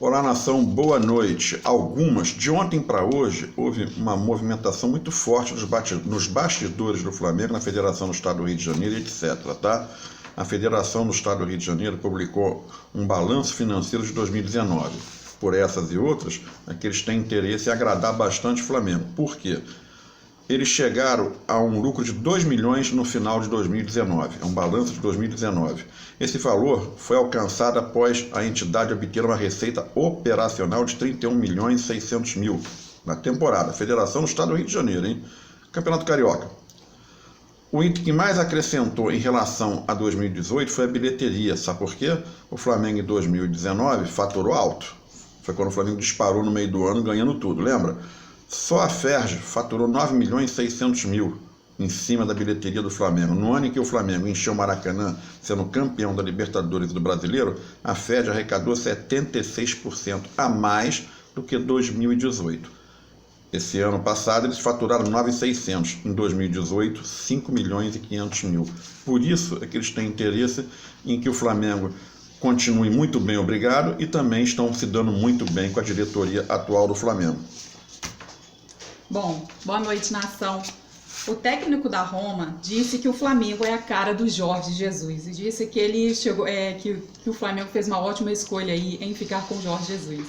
Olá, nação, boa noite. De ontem para hoje, houve uma movimentação muito forte nos bastidores do Flamengo, na Federação do Estado do Rio de Janeiro, etc. Tá? A Federação do Estado do Rio de Janeiro publicou um balanço financeiro de 2019. Por essas e outras, é que eles têm interesse em agradar bastante o Flamengo. Por quê? Eles chegaram a um lucro de 2 milhões no final de 2019, é um balanço de 2019. Esse valor foi alcançado após a entidade obter uma receita operacional de 31 milhões e 600 mil na temporada. Federação do Estado do Rio de Janeiro, hein? Campeonato Carioca. O item que mais acrescentou em relação a 2018 foi a bilheteria. Sabe por quê? O Flamengo em 2019 faturou alto. Foi quando o Flamengo disparou no meio do ano ganhando tudo, lembra? Só a Ferj faturou 9 milhões e 600 mil em cima da bilheteria do Flamengo. No ano em que o Flamengo encheu o Maracanã, sendo campeão da Libertadores e do Brasileiro, a Ferj arrecadou 76% a mais do que 2018. Esse ano passado eles faturaram 9.600, em 2018 5 milhões e 500 mil. Por isso é que eles têm interesse em que o Flamengo continue muito bem, obrigado, e também estão se dando muito bem com a diretoria atual do Flamengo. Bom, boa noite, nação. O técnico da Roma disse que o Flamengo é a cara do Jorge Jesus e disse que ele chegou, que o Flamengo fez uma ótima escolha aí em ficar com o Jorge Jesus.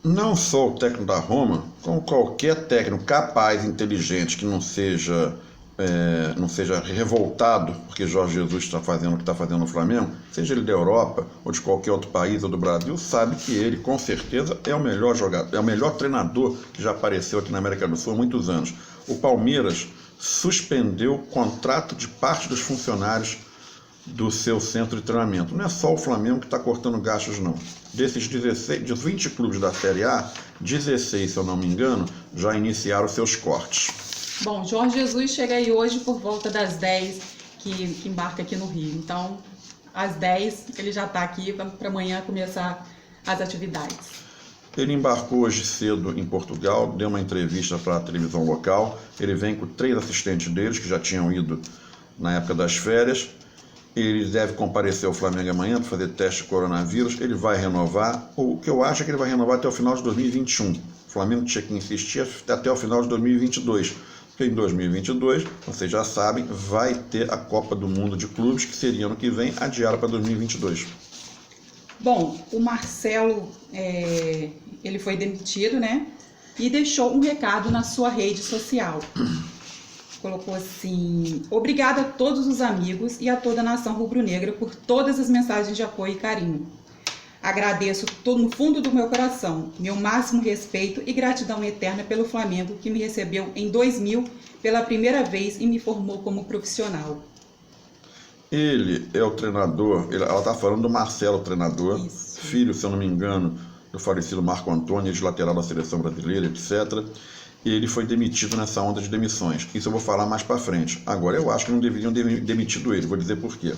Não só o técnico da Roma, como qualquer técnico capaz, inteligente, que não seja revoltado porque Jorge Jesus está fazendo o que está fazendo no Flamengo, seja ele da Europa ou de qualquer outro país ou do Brasil, sabe que ele, com certeza, é o melhor jogador, é o melhor treinador que já apareceu aqui na América do Sul há muitos anos. O Palmeiras suspendeu o contrato de parte dos funcionários do seu centro de treinamento. Não é só o Flamengo que está cortando gastos, não. Desses 20 clubes da Série A, 16, se eu não me engano, já iniciaram seus cortes. Bom, Jorge Jesus chega aí hoje por volta das 10, que embarca aqui no Rio. Então, às 10 ele já está aqui para amanhã começar as atividades. Ele embarcou hoje cedo em Portugal, deu uma entrevista para a televisão local. Ele vem com 3 assistentes deles, que já tinham ido na época das férias. Ele deve comparecer ao Flamengo amanhã para fazer teste de coronavírus. Ele vai renovar. O que eu acho é que ele vai renovar até o final de 2021. O Flamengo tinha que insistir até o final de 2022. Porque em 2022, vocês já sabem, vai ter a Copa do Mundo de Clubes, que seria ano que vem, adiada para 2022. Bom, o Marcelo, ele foi demitido, né? E deixou um recado na sua rede social. Colocou assim: obrigado a todos os amigos e a toda a nação rubro-negra por todas as mensagens de apoio e carinho. Agradeço no fundo do meu coração, meu máximo respeito e gratidão eterna pelo Flamengo, que me recebeu em 2000 pela primeira vez e me formou como profissional. Ele é o treinador, ela está falando do Marcelo, treinador, Isso. Filho, se eu não me engano, do falecido Marco Antônio, ex-lateral da seleção brasileira, etc. E ele foi demitido nessa onda de demissões. Isso eu vou falar mais para frente. Agora, eu acho que não deveriam ter demitido ele, vou dizer por quê.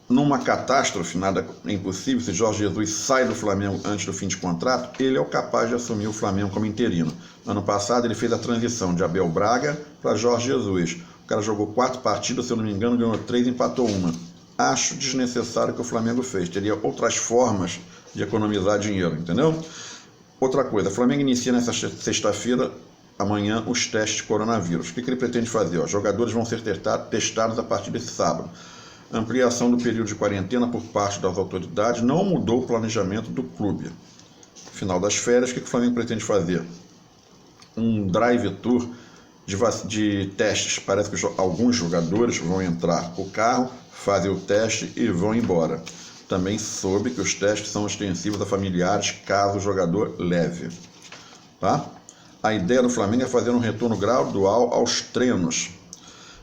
Numa catástrofe, nada é impossível, se Jorge Jesus sai do Flamengo antes do fim de contrato, ele é o capaz de assumir o Flamengo como interino. Ano passado ele fez a transição de Abel Braga para Jorge Jesus. O cara jogou 4 partidas, se eu não me engano, ganhou 3 e empatou 1. Acho desnecessário o que o Flamengo fez. Teria outras formas de economizar dinheiro, entendeu? Outra coisa, o Flamengo inicia nessa sexta-feira, amanhã, os testes de coronavírus. O que ele pretende fazer? Os jogadores vão ser testados a partir desse sábado. Ampliação do período de quarentena por parte das autoridades não mudou o planejamento do clube. Final das férias, o que o Flamengo pretende fazer? Um drive-tour de testes. Parece que alguns jogadores vão entrar com o carro, fazem o teste e vão embora. Também soube que os testes são extensivos a familiares caso o jogador leve. Tá? A ideia do Flamengo é fazer um retorno gradual aos treinos.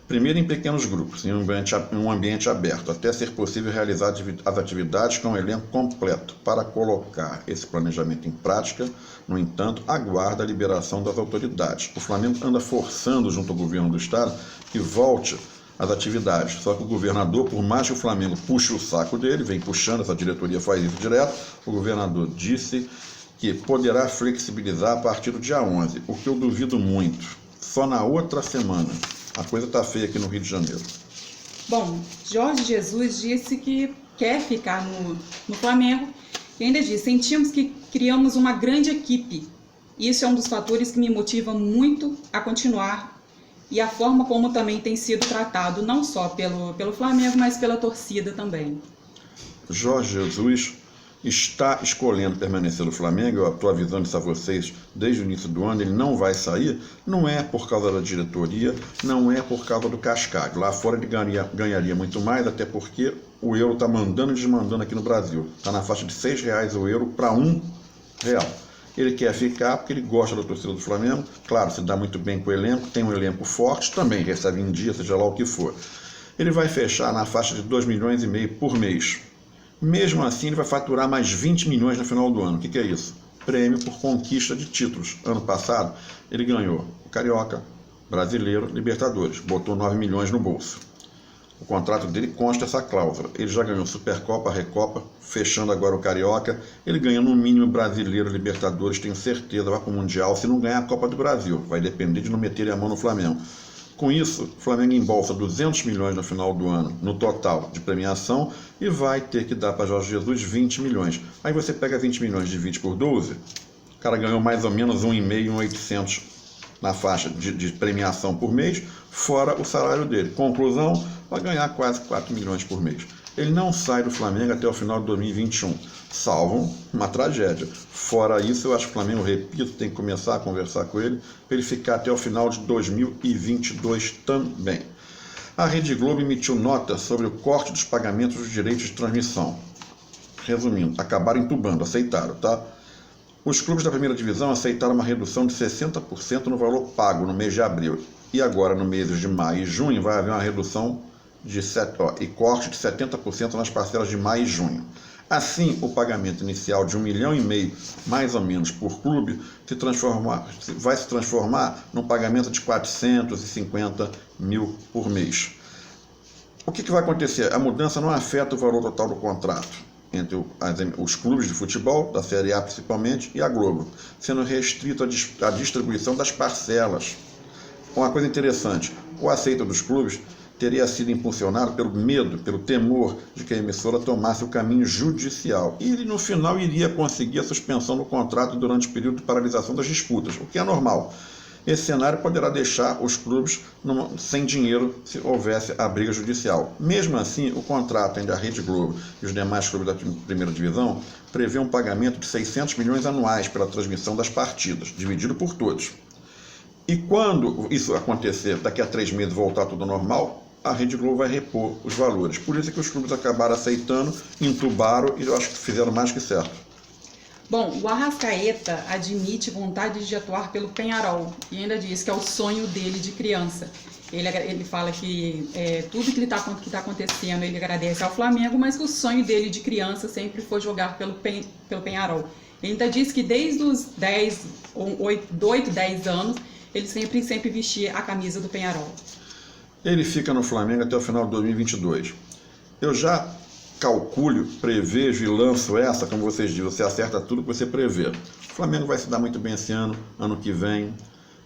Primeiro em pequenos grupos, em um ambiente aberto, até ser possível realizar as atividades com o elenco completo. Para colocar esse planejamento em prática, no entanto, aguarda a liberação das autoridades. O Flamengo anda forçando, junto ao governo do estado, que volte às atividades. Só que o governador, por mais que o Flamengo puxe o saco dele, vem puxando, essa diretoria faz isso direto, o governador disse que poderá flexibilizar a partir do dia 11, o que eu duvido muito. Só na outra semana. A coisa está feia aqui no Rio de Janeiro. Bom, Jorge Jesus disse que quer ficar no Flamengo E ainda diz, sentimos que criamos uma grande equipe. Isso é um dos fatores que me motiva muito a continuar e a forma como também tem sido tratado, não só pelo Flamengo, mas pela torcida também. Jorge Jesus está escolhendo permanecer no Flamengo. Eu estou avisando isso a vocês desde o início do ano. Ele não vai sair, não é por causa da diretoria, não é por causa do Cascalho. Lá fora ele ganharia muito mais, até porque o euro está mandando e desmandando aqui no Brasil. Está na faixa de R$6 o euro para R$1. Ele quer ficar porque ele gosta da torcida do Flamengo. Claro, se dá muito bem com o elenco, tem um elenco forte, também recebe em dia, seja lá o que for. Ele vai fechar na faixa de 2,5 milhões por mês. Mesmo assim, ele vai faturar mais 20 milhões no final do ano. O que é isso? Prêmio por conquista de títulos. Ano passado, ele ganhou o Carioca, Brasileiro, Libertadores. Botou 9 milhões no bolso. O contrato dele consta essa cláusula. Ele já ganhou Supercopa, Recopa, fechando agora o Carioca. Ele ganha no mínimo Brasileiro, Libertadores, tenho certeza, vai para o Mundial. Se não ganhar a Copa do Brasil, vai depender de não meterem a mão no Flamengo. Com isso, o Flamengo embolsa 200 milhões no final do ano, no total de premiação, e vai ter que dar para Jorge Jesus 20 milhões. Aí você pega 20 milhões, divide por 12, o cara ganhou mais ou menos 1,5, 1,800 na faixa de premiação por mês, fora o salário dele. Conclusão, vai ganhar quase 4 milhões por mês. Ele não sai do Flamengo até o final de 2021, salvo uma tragédia. Fora isso, eu acho que o Flamengo, repito, tem que começar a conversar com ele para ele ficar até o final de 2022 também. A Rede Globo emitiu nota sobre o corte dos pagamentos dos direitos de transmissão. Resumindo, acabaram entubando, aceitaram, tá? Os clubes da primeira divisão aceitaram uma redução de 60% no valor pago no mês de abril. E agora, no mês de maio e junho, vai haver uma redução e corte de 70% nas parcelas de maio e junho. Assim, o pagamento inicial de 1,5 milhão, mais ou menos, por clube, vai se transformar num pagamento de 450 mil por mês. O que vai acontecer? A mudança não afeta o valor total do contrato entre os clubes de futebol, da Série A principalmente, e a Globo, sendo restrito à distribuição das parcelas. Uma coisa interessante, o aceito dos clubes teria sido impulsionado pelo medo, pelo temor de que a emissora tomasse o caminho judicial. E ele, no final, iria conseguir a suspensão do contrato durante o período de paralisação das disputas, o que é normal. Esse cenário poderá deixar os clubes sem dinheiro se houvesse a briga judicial. Mesmo assim, o contrato entre a Rede Globo e os demais clubes da primeira divisão prevê um pagamento de 600 milhões anuais pela transmissão das partidas, dividido por todos. E quando isso acontecer, daqui a 3 meses voltar tudo normal, a Rede Globo vai repor os valores. Por isso é que os clubes acabaram aceitando, entubaram e eu acho que fizeram mais que certo. Bom, o Arrascaeta admite vontade de atuar pelo Peñarol e ainda diz que é o sonho dele de criança. Ele fala que tudo que está acontecendo ele agradece ao Flamengo, mas que o sonho dele de criança sempre foi jogar pelo Peñarol. Ele ainda diz que desde os 8, 10 anos, ele sempre vestia a camisa do Peñarol. Ele fica no Flamengo até o final de 2022. Eu já calculo, prevejo e lanço essa, como vocês dizem, você acerta tudo que você prevê. O Flamengo vai se dar muito bem esse ano que vem,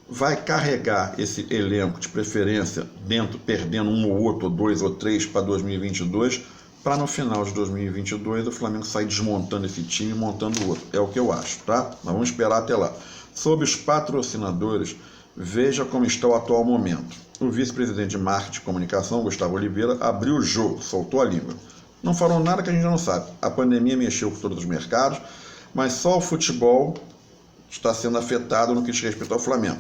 vai carregar esse elenco de preferência perdendo um ou outro, ou 2 ou 3 para 2022, para no final de 2022 o Flamengo sair desmontando esse time e montando outro. É o que eu acho, tá? Mas vamos esperar até lá. Sobre os patrocinadores, veja como está o atual momento. O vice-presidente de marketing e comunicação, Gustavo Oliveira, abriu o jogo, soltou a língua. Não falou nada que a gente não sabe. A pandemia mexeu com todos os mercados, mas só o futebol está sendo afetado no que diz respeito ao Flamengo.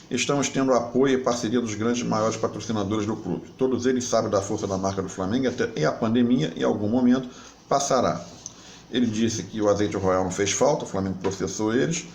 Estamos tendo apoio e parceria dos grandes e maiores patrocinadores do clube. Todos eles sabem da força da marca do Flamengo e a pandemia, em algum momento, passará. Ele disse que o azeite royal não fez falta, o Flamengo processou eles.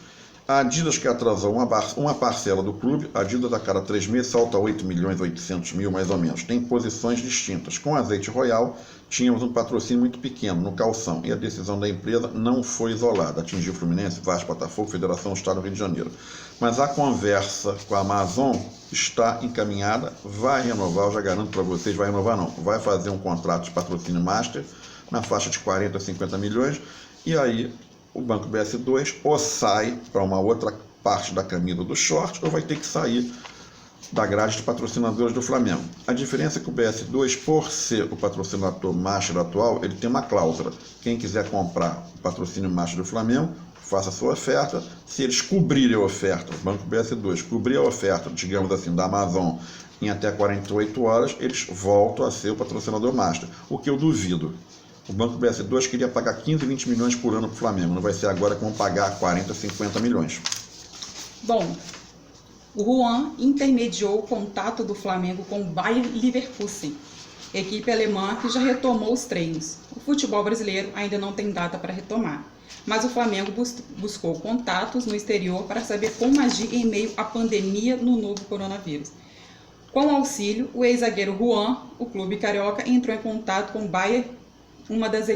A Adidas, que atrasou uma parcela do clube, a Adidas a cada 3 meses salta 8 milhões 800 mil mais ou menos. Tem posições distintas. Com o azeite royal, tínhamos um patrocínio muito pequeno no calção e a decisão da empresa não foi isolada. Atingiu Fluminense, Vasco, Botafogo, Federação do Estado do Rio de Janeiro. Mas a conversa com a Amazon está encaminhada, vai renovar, eu já garanto para vocês, vai renovar não, vai fazer um contrato de patrocínio master na faixa de 40 a 50 milhões e aí o Banco BS2 ou sai para uma outra parte da camisa do short ou vai ter que sair da grade de patrocinadores do Flamengo. A diferença é que o BS2, por ser o patrocinador master atual, ele tem uma cláusula. Quem quiser comprar o patrocínio master do Flamengo, faça a sua oferta. Se eles cobrirem a oferta, o Banco BS2 cobrir a oferta, digamos assim, da Amazon em até 48 horas, eles voltam a ser o patrocinador master, o que eu duvido. O Banco BS2 queria pagar 15, 20 milhões por ano para o Flamengo, não vai ser agora que vão pagar 40, 50 milhões. Bom, o Juan intermediou o contato do Flamengo com o Bayer Leverkusen, equipe alemã que já retomou os treinos. O futebol brasileiro ainda não tem data para retomar, mas o Flamengo buscou contatos no exterior para saber como agir em meio à pandemia no novo coronavírus. Com auxílio, o ex-zagueiro Juan, o clube carioca, entrou em contato com o Bayer, uma das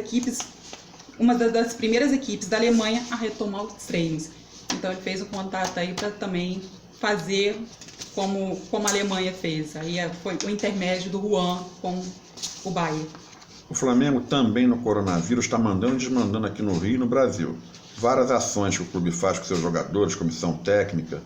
primeiras equipes da Alemanha a retomar os treinos. Então ele fez o contato aí para também fazer como a Alemanha fez. Aí foi o intermédio do Juan com o Bayer. O Flamengo também no coronavírus está mandando e desmandando aqui no Rio e no Brasil. Várias ações que o clube faz com seus jogadores, comissão técnica,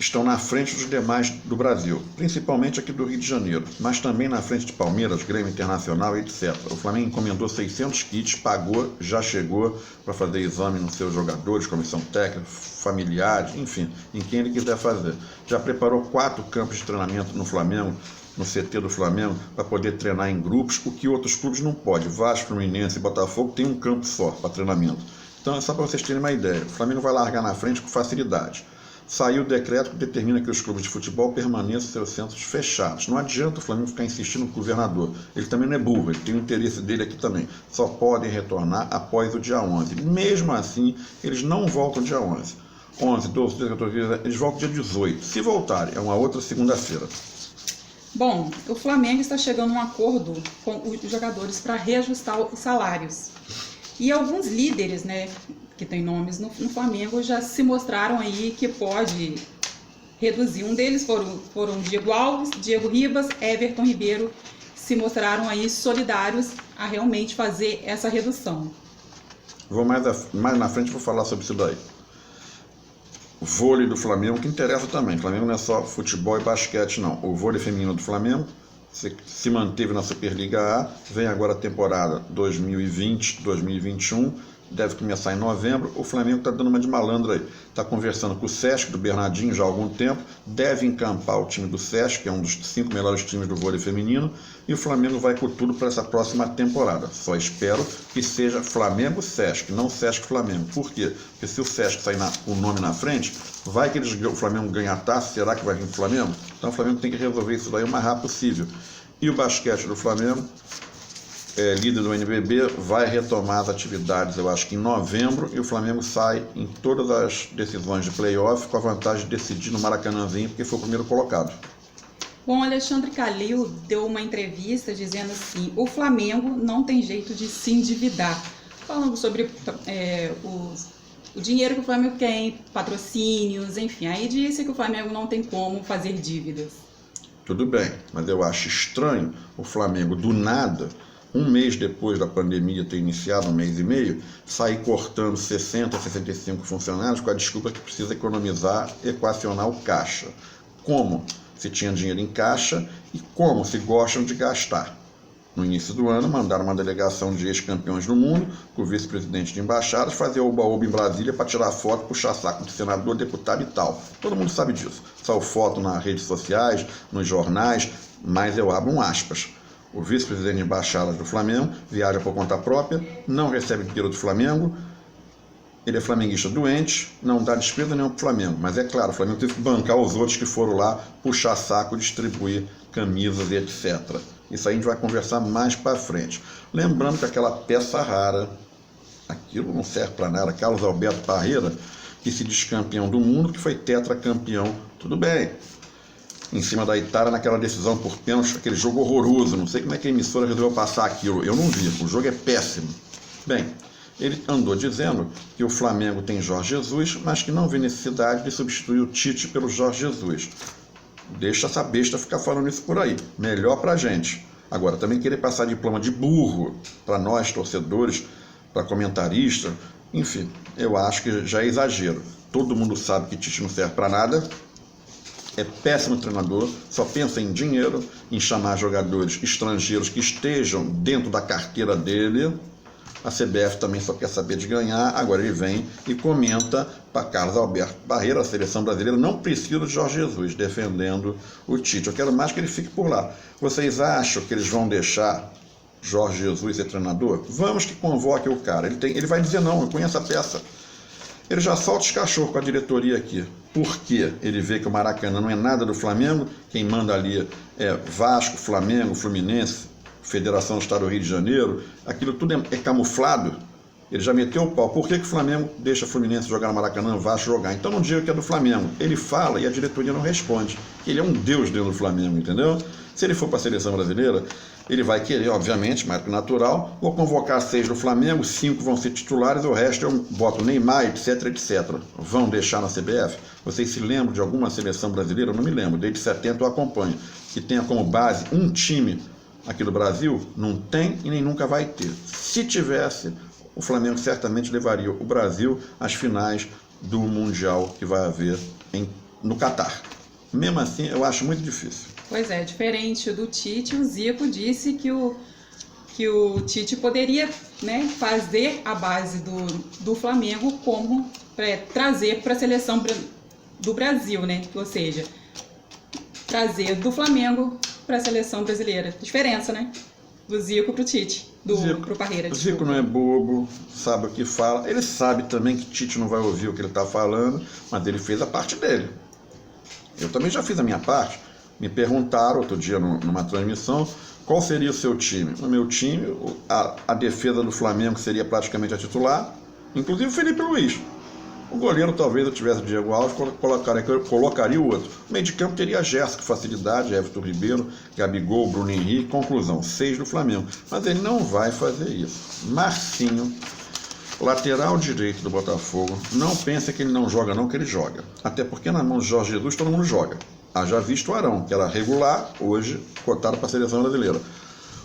estão na frente dos demais do Brasil, principalmente aqui do Rio de Janeiro, mas também na frente de Palmeiras, Grêmio Internacional, etc. O Flamengo encomendou 600 kits, pagou, já chegou para fazer exame nos seus jogadores, comissão técnica, familiares, enfim, em quem ele quiser fazer. Já preparou 4 campos de treinamento no Flamengo, no CT do Flamengo, para poder treinar em grupos, o que outros clubes não podem. Vasco, Fluminense e Botafogo tem um campo só para treinamento. Então é só para vocês terem uma ideia. O Flamengo vai largar na frente com facilidade. Saiu o decreto que determina que os clubes de futebol permaneçam seus centros fechados. Não adianta o Flamengo ficar insistindo com o governador. Ele também não é burro, ele tem o interesse dele aqui também. Só podem retornar após o dia 11. Mesmo assim, eles não voltam dia 11. 11, 12, 13, 14, 15, eles voltam dia 18. Se voltarem, é uma outra segunda-feira. Bom, o Flamengo está chegando a um acordo com os jogadores para reajustar os salários. E alguns líderes, né, que têm nomes no Flamengo, já se mostraram aí que pode reduzir. Um deles foram Diego Alves, Diego Ribas, Everton Ribeiro, se mostraram aí solidários a realmente fazer essa redução. Vou mais na frente vou falar sobre isso daí. O vôlei do Flamengo, que interessa também. O Flamengo não é só futebol e basquete, não. O vôlei feminino do Flamengo se manteve na Superliga A, vem agora a temporada 2020-2021, deve começar em novembro. O Flamengo está dando uma de malandro aí, está conversando com o Sesc, do Bernardinho, já há algum tempo, deve encampar o time do Sesc, que é um dos 5 melhores times do vôlei feminino, e o Flamengo vai com tudo para essa próxima temporada. Só espero que seja Flamengo-Sesc, não Sesc-Flamengo. Por quê? Porque se o Sesc sair com o nome na frente, vai que o Flamengo ganha a taça, será que vai vir o Flamengo? Então o Flamengo tem que resolver isso daí o mais rápido possível. E o basquete do Flamengo, líder do NBB, vai retomar as atividades, eu acho que em novembro, e o Flamengo sai em todas as decisões de playoff com a vantagem de decidir no Maracanãzinho, porque foi o primeiro colocado. Bom, Alexandre Calil deu uma entrevista dizendo assim: o Flamengo não tem jeito de se endividar, falando sobre o dinheiro que o Flamengo tem, patrocínios, enfim. Aí disse que o Flamengo não tem como fazer dívidas. Tudo bem, mas eu acho estranho o Flamengo, do nada, um mês depois da pandemia ter iniciado, um mês e meio, sair cortando 60, 65 funcionários com a desculpa que precisa economizar, equacionar o caixa. Como se tinha dinheiro em caixa e como se gostam de gastar. No início do ano, mandaram uma delegação de ex-campeões do mundo, com o vice-presidente de embaixadas, fazer oba-oba em Brasília para tirar foto, puxar saco de senador, deputado e tal. Todo mundo sabe disso. Saiu foto nas redes sociais, nos jornais, mas eu abro um aspas. O vice-presidente de embaixadas do Flamengo viaja por conta própria, não recebe dinheiro do Flamengo, ele é flamenguista doente, não dá despesa nenhuma para o Flamengo. Mas é claro, o Flamengo teve que bancar os outros que foram lá, puxar saco, distribuir camisas e etc. Isso aí a gente vai conversar mais para frente. Lembrando que aquela peça rara, aquilo não serve para nada, Carlos Alberto Parreira, que se diz campeão do mundo, que foi tetracampeão, tudo bem. Em cima da Itália, naquela decisão por pênalti, aquele jogo horroroso, não sei como é que a emissora resolveu passar aquilo, eu não vi, o jogo é péssimo. Bem, ele andou dizendo que o Flamengo tem Jorge Jesus, mas que não vê necessidade de substituir o Tite pelo Jorge Jesus. Deixa essa besta ficar falando isso por aí, melhor pra gente. Agora, também querer passar diploma de burro para nós, torcedores, para comentaristas, enfim, eu acho que já é exagero. Todo mundo sabe que Tite não serve para nada, é péssimo treinador, só pensa em dinheiro, em chamar jogadores estrangeiros que estejam dentro da carteira dele. A CBF também só quer saber de ganhar. Agora ele vem e comenta para Carlos Alberto Parreira, a seleção brasileira não precisa de Jorge Jesus defendendo o Tite. Eu quero mais que ele fique por lá. Vocês acham que eles vão deixar Jorge Jesus ser treinador? Vamos que convoque o cara. Ele vai dizer não, eu conheço a peça. Ele já solta os cachorros com a diretoria aqui. Por quê? Ele vê que o Maracanã não é nada do Flamengo, quem manda ali é Vasco, Flamengo, Fluminense, Federação do Estado do Rio de Janeiro, aquilo tudo é camuflado. Ele já meteu o pau. Por que o Flamengo deixa o Fluminense jogar no Maracanã, Vasco jogar? Então não diga que é do Flamengo. Ele fala e a diretoria não responde. Ele é um deus dentro do Flamengo, entendeu? Se ele for para a seleção brasileira, ele vai querer, obviamente, mais que natural, vou convocar 6 do Flamengo, 5 vão ser titulares, o resto eu boto Neymar, etc, etc. Vão deixar na CBF? Vocês se lembram de alguma seleção brasileira? Eu não me lembro, desde 70 eu acompanho, que tenha como base um time aqui do Brasil? Não tem e nem nunca vai ter. Se tivesse, o Flamengo certamente levaria o Brasil às finais do Mundial que vai haver no Catar. Mesmo assim, eu acho muito difícil. Pois é, diferente do Tite, o Zico disse que o Tite poderia, né, fazer a base do Flamengo como trazer para a seleção do Brasil, né? Ou seja, trazer do Flamengo para a seleção brasileira. Diferença, né? Do Zico para o Tite, pro Parreira. O Zico não é bobo, sabe o que fala. Ele sabe também que Tite não vai ouvir o que ele está falando, mas ele fez a parte dele. Eu também já fiz a minha parte. Me perguntaram outro dia numa transmissão qual seria o seu time. O meu time, a defesa do Flamengo seria praticamente a titular, inclusive o Felipe Luiz. O goleiro talvez eu tivesse o Diego Alves, colocaria o outro. O meio de campo teria Gerson, com facilidade, Everton Ribeiro, Gabigol, Bruno Henrique. Conclusão, 6 do Flamengo. Mas ele não vai fazer isso. Marcinho, lateral direito do Botafogo, não pensa que ele não joga não, que ele joga. Até porque na mão de Jorge Jesus todo mundo joga. Haja visto o Arão, que era regular, hoje cotado para a seleção brasileira.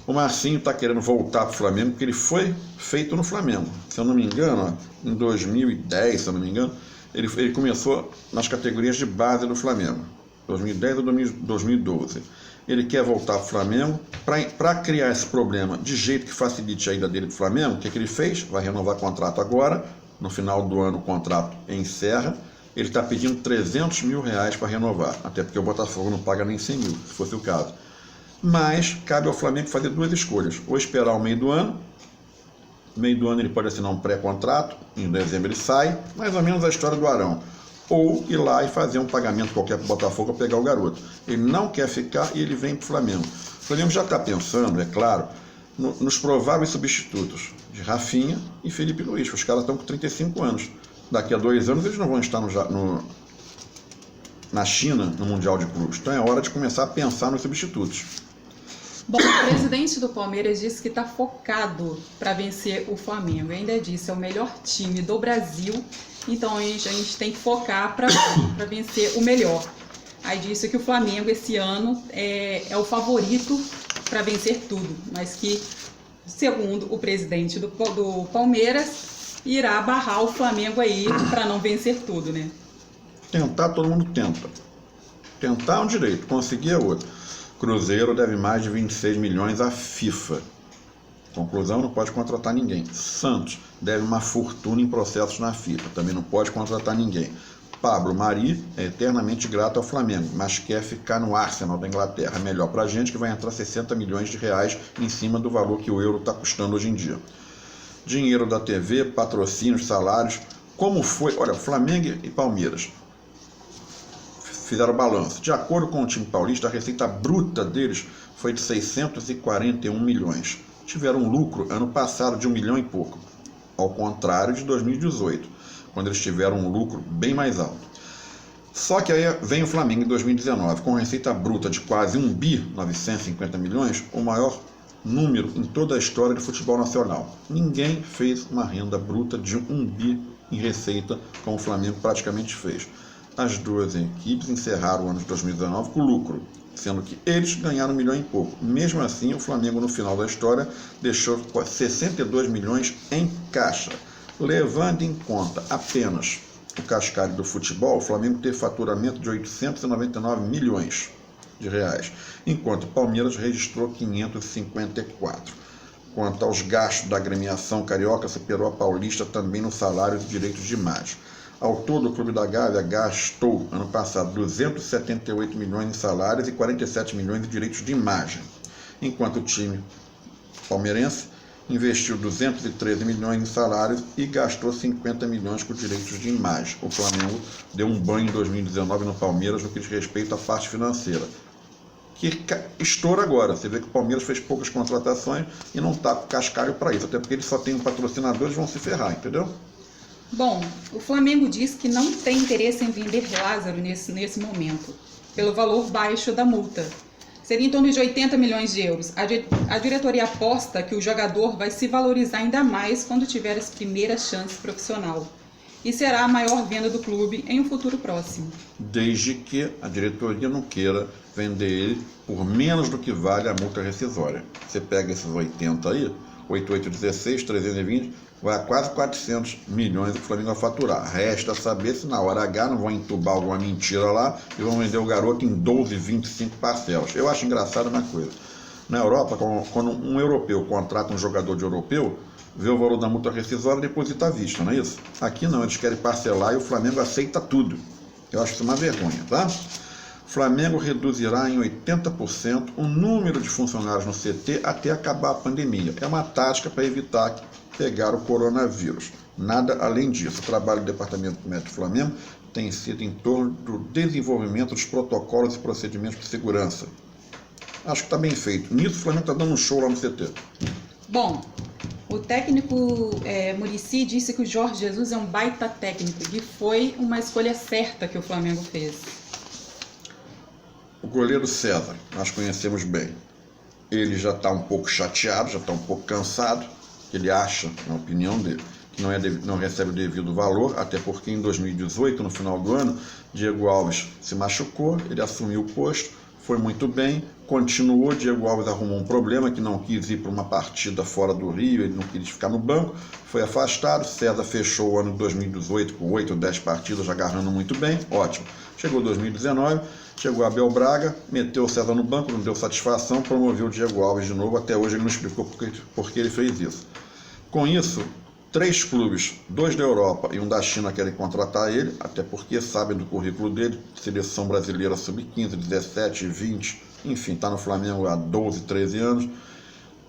O Marcinho está querendo voltar para o Flamengo, porque ele foi feito no Flamengo. Se eu não me engano, em 2010, se eu não me engano, ele começou nas categorias de base do Flamengo. 2010 ou 2012. Ele quer voltar para o Flamengo. Para criar esse problema de jeito que facilite a ida dele para o Flamengo, o que ele fez? Vai renovar contrato agora. No final do ano o contrato encerra. Ele está pedindo 300 mil reais para renovar, até porque o Botafogo não paga nem 100 mil, se fosse o caso. Mas cabe ao Flamengo fazer 2 escolhas, ou esperar o meio do ano ele pode assinar um pré-contrato, em dezembro ele sai, mais ou menos a história do Arão, ou ir lá e fazer um pagamento qualquer para o Botafogo para pegar o garoto. Ele não quer ficar e ele vem para o Flamengo. O Flamengo já está pensando, é claro, nos prováveis substitutos de Rafinha e Felipe Luiz, os caras estão com 35 anos. Daqui a 2 anos eles não vão estar na China, no Mundial de Clubes. Então é hora de começar a pensar nos substitutos. Bom, o presidente do Palmeiras disse que está focado para vencer o Flamengo. Ainda disse, é o melhor time do Brasil, então a gente tem que focar para vencer o melhor. Aí disse que o Flamengo esse ano é o favorito para vencer tudo, mas que, segundo o presidente do Palmeiras, irá barrar o Flamengo aí para não vencer tudo, né? Tentar, todo mundo tenta. Tentar é um direito, conseguir é outro. Cruzeiro deve mais de 26 milhões à FIFA. Conclusão, não pode contratar ninguém. Santos deve uma fortuna em processos na FIFA, também não pode contratar ninguém. Pablo Mari é eternamente grato ao Flamengo, mas quer ficar no Arsenal da Inglaterra. É melhor pra gente, que vai entrar 60 milhões de reais em cima do valor que o euro está custando hoje em dia. Dinheiro da TV, patrocínios, salários. Como foi? Olha, Flamengo e Palmeiras fizeram balanço. De acordo com o time paulista, a receita bruta deles foi de 641 milhões. Tiveram um lucro ano passado de 1 milhão e pouco, ao contrário de 2018, quando eles tiveram um lucro bem mais alto. Só que aí vem o Flamengo em 2019, com receita bruta de quase 1.950 milhões, o maior número em toda a história do futebol nacional. Ninguém fez uma renda bruta de 1 bi em receita, como o Flamengo praticamente fez. As duas equipes encerraram o ano de 2019 com lucro, sendo que eles ganharam 1 milhão e pouco. Mesmo assim, o Flamengo, no final da história, deixou 62 milhões em caixa, levando em conta apenas o cascalho do futebol, o Flamengo teve faturamento de 899 milhões de reais, enquanto o Palmeiras registrou 554. Quanto aos gastos da agremiação carioca, superou a paulista também no salário e direitos de imagem. Ao todo, o Clube da Gávea gastou, ano passado, 278 milhões em salários e 47 milhões em direitos de imagem, enquanto o time palmeirense investiu 213 milhões em salários e gastou 50 milhões com direitos de imagem. O Flamengo deu um banho em 2019 no Palmeiras no que diz respeito à parte financeira, que estoura agora. Você vê que o Palmeiras fez poucas contratações e não está com cascalho para isso, até porque eles só têm patrocinadores e vão se ferrar, entendeu? Bom, o Flamengo diz que não tem interesse em vender Lázaro nesse momento, pelo valor baixo da multa. Seria em torno de 80 milhões de euros. A diretoria aposta que o jogador vai se valorizar ainda mais quando tiver as primeiras chances profissional. E será a maior venda do clube em um futuro próximo. Desde que a diretoria não queira vender ele por menos do que vale a multa rescisória. Você pega esses 80 aí, 8816, 320, vai a quase 400 milhões que o Flamengo vai faturar. Resta saber se na hora H não vão entubar alguma mentira lá e vão vender o garoto em 12, 25 parcelas. Eu acho engraçado uma coisa. Na Europa, quando um europeu contrata um jogador de europeu, vê o valor da multa rescisória e deposita à vista, não é isso? Aqui não, eles querem parcelar e o Flamengo aceita tudo. Eu acho isso uma vergonha, tá? O Flamengo reduzirá em 80% o número de funcionários no CT até acabar a pandemia. É uma tática para evitar pegar o coronavírus. Nada além disso. O trabalho do Departamento Médico do Flamengo tem sido em torno do desenvolvimento dos protocolos e procedimentos de segurança. Acho que está bem feito. Nisso o Flamengo está dando um show lá no CT. Bom, o técnico Muricy disse que o Jorge Jesus é um baita técnico e foi uma escolha certa que o Flamengo fez. O goleiro César, nós conhecemos bem. Ele já está um pouco chateado, já está um pouco cansado. Ele acha, na opinião dele, que não recebe o devido valor, até porque em 2018, no final do ano, Diego Alves se machucou, ele assumiu o posto, foi muito bem, continuou. Diego Alves arrumou um problema, que não quis ir para uma partida fora do Rio, ele não quis ficar no banco, foi afastado. César fechou o ano de 2018 com 8 ou 10 partidas, agarrando muito bem, ótimo. Chegou 2019, chegou Abel Braga, meteu o César no banco, não deu satisfação, promoveu o Diego Alves de novo. Até hoje ele não explicou por que ele fez isso. Com isso, 3 clubes, 2 da Europa e um da China, querem contratar ele, até porque sabem do currículo dele, seleção brasileira sub-15, 17, 20, enfim, está no Flamengo há 12, 13 anos.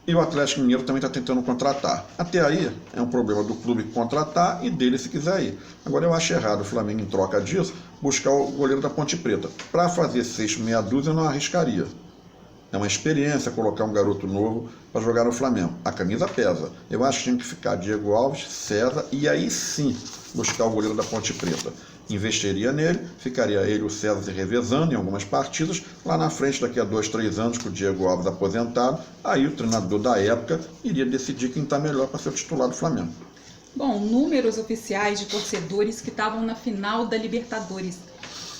E o Atlético Mineiro também está tentando contratar. Até aí é um problema do clube contratar e dele se quiser ir. Agora eu acho errado o Flamengo, em troca disso, buscar o goleiro da Ponte Preta. Para fazer 6 meia dúzia eu não arriscaria. É uma experiência colocar um garoto novo para jogar no Flamengo. A camisa pesa. Eu acho que tinha que ficar Diego Alves, César e aí sim buscar o goleiro da Ponte Preta. Investiria nele, ficaria ele e o César se revezando em algumas partidas. Lá na frente, daqui a 2, 3 anos, com o Diego Alves aposentado, aí o treinador da época iria decidir quem está melhor para ser o titular do Flamengo. Bom, números oficiais de torcedores que estavam na final da Libertadores.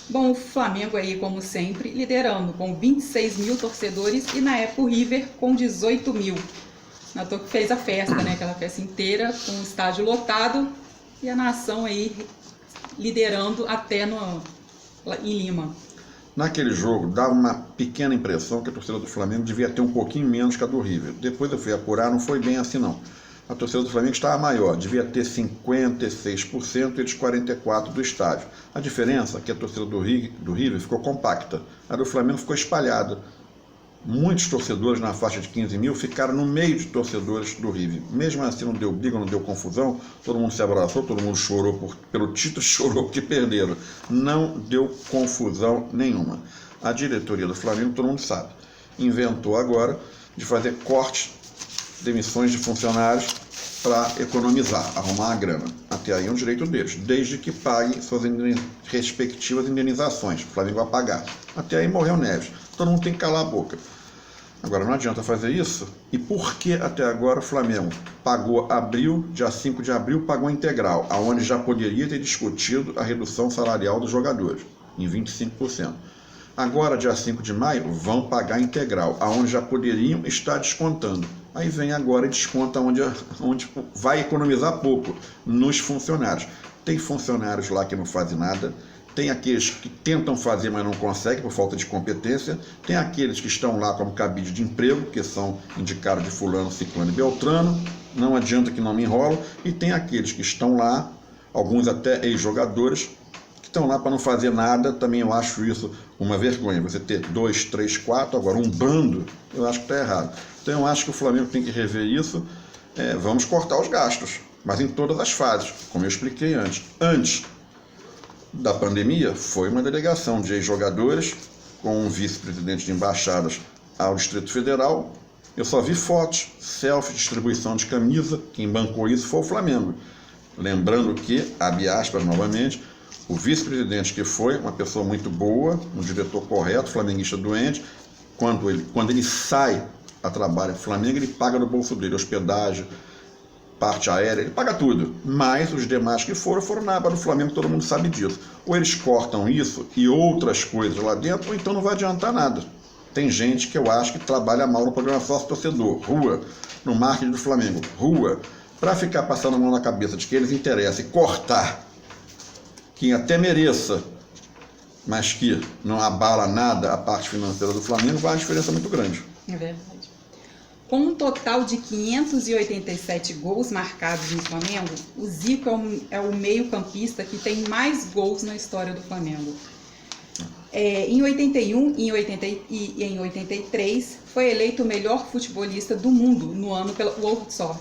Bom, o Flamengo aí, como sempre, liderando com 26 mil torcedores e na época o River com 18 mil. Na toa que fez a festa, né? Aquela festa inteira, com o estádio lotado e a nação aí liderando até em Lima. Naquele jogo, dava uma pequena impressão que a torcida do Flamengo devia ter um pouquinho menos que a do River. Depois eu fui apurar, não foi bem assim não. A torcida do Flamengo estava maior, devia ter 56% e eles 44% do estádio. A diferença é que a torcida do River ficou compacta, a do Flamengo ficou espalhada. Muitos torcedores na faixa de 15 mil ficaram no meio de torcedores do River. Mesmo assim não deu briga, não deu confusão, todo mundo se abraçou, todo mundo chorou pelo título, chorou porque perderam. Não deu confusão nenhuma. A diretoria do Flamengo, todo mundo sabe, inventou agora de fazer cortes, demissões de funcionários para economizar, arrumar a grana. Até aí é um direito deles, desde que paguem suas respectivas indenizações. O Flamengo vai pagar. Até aí morreu Neves. Todo mundo tem que calar a boca. Agora não adianta fazer isso. E por que até agora o Flamengo pagou dia 5 de abril, pagou integral, aonde já poderia ter discutido a redução salarial dos jogadores, em 25%. Agora, dia 5 de maio, vão pagar integral, aonde já poderiam estar descontando. Aí vem agora e desconta onde vai economizar pouco, nos funcionários. tem funcionários lá que não fazem nada, tem aqueles que tentam fazer, mas não conseguem por falta de competência, tem aqueles que estão lá como cabide de emprego, que são indicados de fulano, ciclano e beltrano, não adianta que não me enrolo, e tem aqueles que estão lá, alguns até ex-jogadores, que estão lá para não fazer nada. Também eu acho isso uma vergonha, você ter 2, 3, 4, agora um bando, eu acho que está errado. Então eu acho que o Flamengo tem que rever isso, vamos cortar os gastos, mas em todas as fases, como eu expliquei antes. Antes da pandemia, foi uma delegação de ex-jogadores com um vice-presidente de embaixadas ao Distrito Federal. Eu só vi fotos, selfie, distribuição de camisa. Quem bancou isso foi o Flamengo. Lembrando que, abre aspas novamente, o vice-presidente que foi, uma pessoa muito boa, um diretor correto, flamenguista doente, quando ele sai a trabalho do Flamengo, ele paga no bolso dele hospedagem, parte aérea, ele paga tudo, mas os demais que foram na aba do Flamengo, todo mundo sabe disso. Ou eles cortam isso e outras coisas lá dentro, ou então não vai adiantar nada. Tem gente que eu acho que trabalha mal no programa sócio-torcedor, rua, no marketing do Flamengo, rua, para ficar passando a mão na cabeça de que eles interessam e cortar quem até mereça, mas que não abala nada a parte financeira do Flamengo, vai uma diferença muito grande. É verdade. Com um total de 587 gols marcados no Flamengo, o Zico é o meio-campista que tem mais gols na história do Flamengo. Em 81 e em 83, foi eleito o melhor futebolista do mundo no ano pela World Soccer.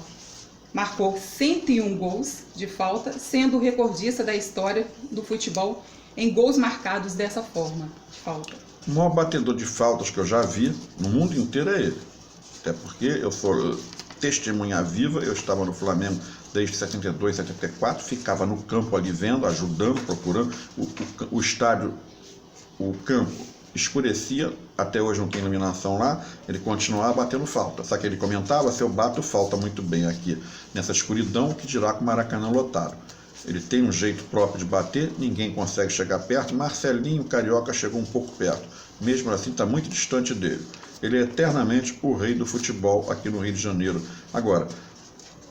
Marcou 101 gols de falta, sendo o recordista da história do futebol em gols marcados dessa forma, de falta. O maior batedor de faltas que eu já vi no mundo inteiro é ele. Até porque eu sou testemunha viva, eu estava no Flamengo desde 72, 74, ficava no campo ali vendo, ajudando, procurando. O estádio, o campo escurecia, até hoje não tem iluminação lá, ele continuava batendo falta. Só que ele comentava, se eu bato falta muito bem aqui nessa escuridão, que dirá com o Maracanã lotado. Ele tem um jeito próprio de bater, ninguém consegue chegar perto. Marcelinho Carioca chegou um pouco perto, mesmo assim está muito distante dele. Ele é eternamente o rei do futebol aqui no Rio de Janeiro. Agora,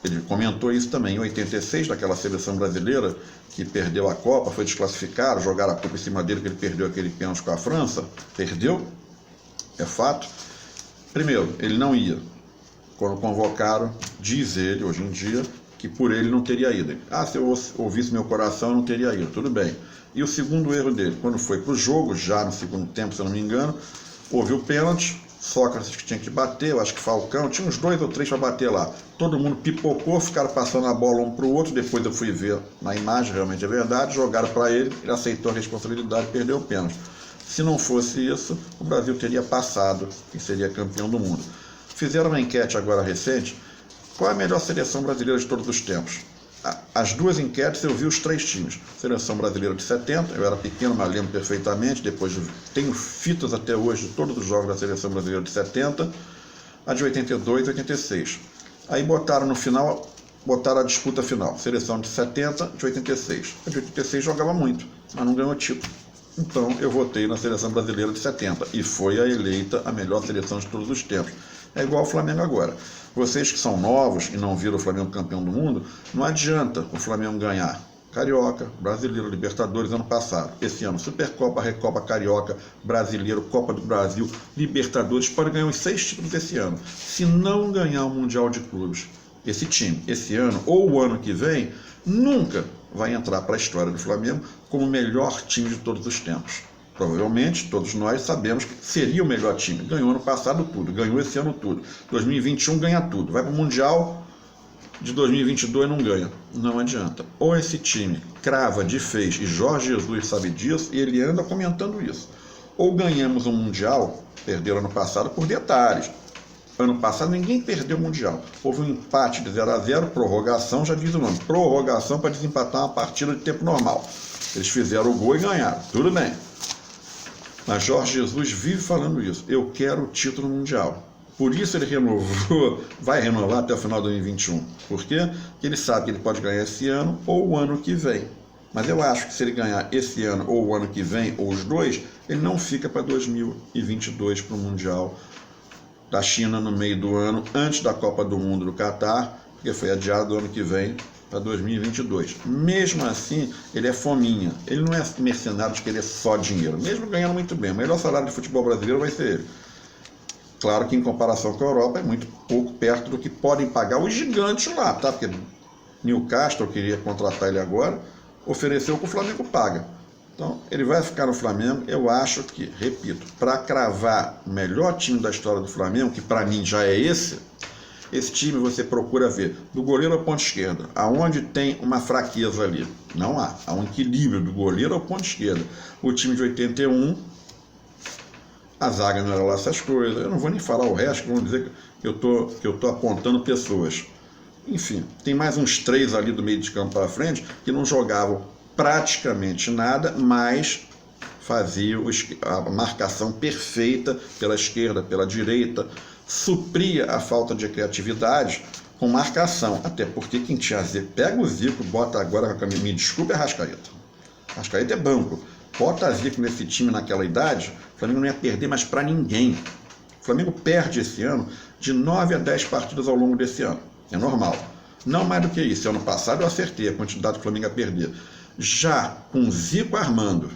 ele comentou isso também em 86, daquela seleção brasileira que perdeu a Copa, foi desclassificado, jogaram a culpa em cima dele que ele perdeu aquele pênalti com a França. Perdeu, é fato. Primeiro, ele não ia. Quando convocaram, diz ele, hoje em dia, que por ele não teria ido. Se eu ouvisse meu coração, eu não teria ido. Tudo bem. E o segundo erro dele, quando foi para o jogo, já no segundo tempo, se eu não me engano, houve o pênalti, Sócrates que tinha que bater, eu acho que Falcão, tinha uns 2 ou 3 para bater lá. Todo mundo pipocou, ficaram passando a bola um para o outro, depois eu fui ver na imagem, realmente é verdade, jogaram para ele aceitou a responsabilidade e perdeu o pênalti. Se não fosse isso, o Brasil teria passado e seria campeão do mundo. Fizeram uma enquete agora recente, qual é a melhor seleção brasileira de todos os tempos? As duas enquetes eu vi os 3 times. Seleção brasileira de 70, eu era pequeno, mas lembro perfeitamente, tenho fitas até hoje de todos os jogos da seleção brasileira de 70, a de 82 e 86. Aí botaram no final, botaram a disputa final, seleção de 70, de 86. A de 86 jogava muito, mas não ganhou título. Então eu votei na seleção brasileira de 70 e foi a eleita a melhor seleção de todos os tempos. É igual o Flamengo agora. Vocês que são novos e não viram o Flamengo campeão do mundo, não adianta o Flamengo ganhar Carioca, Brasileiro, Libertadores ano passado. Esse ano, Supercopa, Recopa, Carioca, Brasileiro, Copa do Brasil, Libertadores, pode ganhar uns 6 títulos esse ano. Se não ganhar o Mundial de Clubes, esse time, esse ano ou o ano que vem, nunca vai entrar para a história do Flamengo como o melhor time de todos os tempos. Provavelmente, todos nós sabemos que seria o melhor time. Ganhou ano passado tudo, ganhou esse ano tudo. 2021 ganha tudo. Vai para o Mundial de 2022 não ganha. Não adianta. Ou esse time crava de vez, e Jorge Jesus sabe disso, e ele anda comentando isso. Ou ganhamos um Mundial, perderam ano passado por detalhes. Ano passado ninguém perdeu o Mundial. Houve um empate de 0-0, prorrogação, já diz o nome. Prorrogação para desempatar uma partida de tempo normal. Eles fizeram o gol e ganharam. Tudo bem. Mas Jorge Jesus vive falando isso. Eu quero o título mundial. Por isso ele renovou, vai renovar até o final de 2021. Por quê? Porque ele sabe que ele pode ganhar esse ano ou o ano que vem. Mas eu acho que se ele ganhar esse ano ou o ano que vem, ou os dois, ele não fica para 2022 para o Mundial da China no meio do ano, antes da Copa do Mundo do Catar, porque foi adiado do ano que vem para 2022. Mesmo assim, ele é fominha. Ele não é mercenário de querer só dinheiro. Mesmo ganhando muito bem, o melhor salário de futebol brasileiro vai ser ele. Claro que em comparação com a Europa é muito pouco perto do que podem pagar os gigantes lá, tá? Porque Newcastle queria contratar ele agora, ofereceu o que o Flamengo paga. Então, ele vai ficar no Flamengo. Eu acho que, repito, para cravar o melhor time da história do Flamengo, que para mim já é esse time você procura ver do goleiro ao ponto esquerda, aonde tem uma fraqueza ali. Não há um equilíbrio do goleiro ao ponto esquerda. O time de 81, a zaga não era lá essas coisas. Eu não vou nem falar o resto, que vão dizer que eu tô apontando pessoas. Enfim, tem mais uns 3 ali do meio de campo para frente que não jogavam praticamente nada, mas faziam a marcação perfeita pela esquerda, pela direita, supria a falta de criatividade com marcação. Até porque quem tinha Zico, pega o Zico, bota agora com a camisa, me desculpe, é Arrascaeta. Arrascaeta é banco. Bota Zico nesse time naquela idade, o Flamengo não ia perder mais para ninguém. O Flamengo perde esse ano de 9 a 10 partidas ao longo desse ano. É normal. Não mais do que isso. Ano passado eu acertei a quantidade que o Flamengo ia perder. Já com Zico Armando,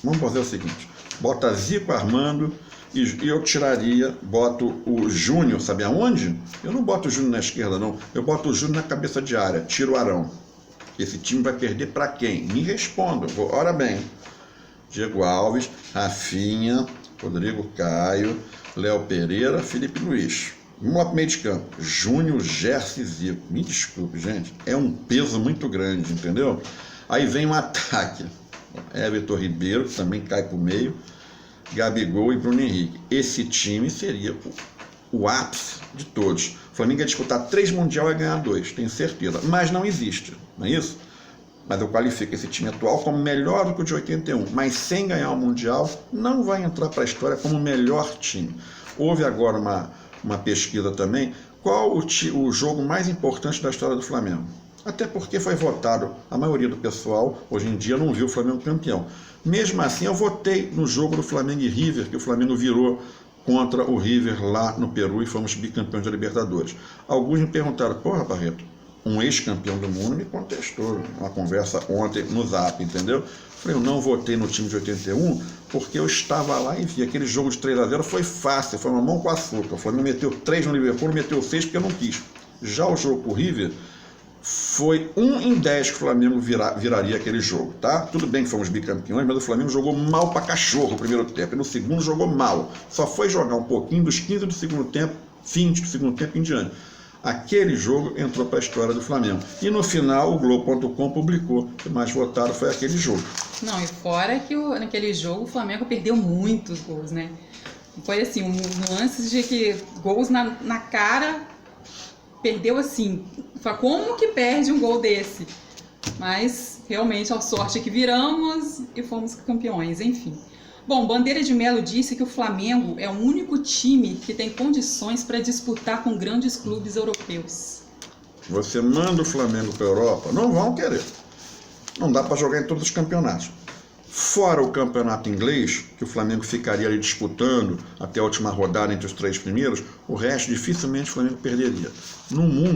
vamos fazer o seguinte, bota Zico Armando e eu tiraria, boto o Júnior, sabe aonde? Eu não boto o Júnior na esquerda, não. Eu boto o Júnior na cabeça de área, tiro o Arão. Esse time vai perder para quem? Me respondam. Ora bem, Diego Alves, Rafinha, Rodrigo Caio, Léo Pereira, Felipe Luiz. Vamos lá para o meio de campo. Júnior, Gerson e Zico. Me desculpe, gente. É um peso muito grande, entendeu? Aí vem um ataque. Everton Ribeiro, que também cai para o meio. Gabigol e Bruno Henrique. Esse time seria o ápice de todos. O Flamengo ia disputar 3 mundial e ganhar 2, tenho certeza. Mas não existe, não é isso? Mas eu qualifico esse time atual como melhor do que o de 81. Mas sem ganhar o mundial, não vai entrar para a história como o melhor time. Houve agora uma pesquisa também. Qual o jogo mais importante da história do Flamengo? Até porque foi votado, a maioria do pessoal, hoje em dia, não viu o Flamengo campeão. Mesmo assim, eu votei no jogo do Flamengo e River, que o Flamengo virou contra o River lá no Peru e fomos bicampeões da Libertadores. Alguns me perguntaram, porra, Barreto, um ex-campeão do mundo me contestou, uma conversa ontem no Zap, entendeu? Falei, eu não votei no time de 81 porque eu estava lá e vi aquele jogo de 3-0, foi fácil, foi uma mão com açúcar. O Flamengo meteu 3 no Liverpool, meteu 6 porque eu não quis. Já o jogo com o River foi 1 em 10 que o Flamengo viraria aquele jogo, tá? Tudo bem que fomos bicampeões, mas o Flamengo jogou mal pra cachorro no primeiro tempo, e no segundo jogou mal. Só foi jogar um pouquinho dos 15 do segundo tempo, 20 do segundo tempo em diante. Aquele jogo entrou para a história do Flamengo. E no final, o Globo.com publicou que o mais votado foi aquele jogo. Não, e fora que naquele jogo o Flamengo perdeu muitos gols, né? Foi assim, nuances de que gols na cara, perdeu assim. Como que perde um gol desse? Mas realmente a sorte é que viramos e fomos campeões, enfim. Bom, Bandeira de Melo disse que o Flamengo é o único time que tem condições para disputar com grandes clubes europeus. Você manda o Flamengo para a Europa, não vão querer. Não dá para jogar em todos os campeonatos. Fora o campeonato inglês, que o Flamengo ficaria ali disputando até a última rodada entre os 3 primeiros, o resto dificilmente o Flamengo perderia. No mundo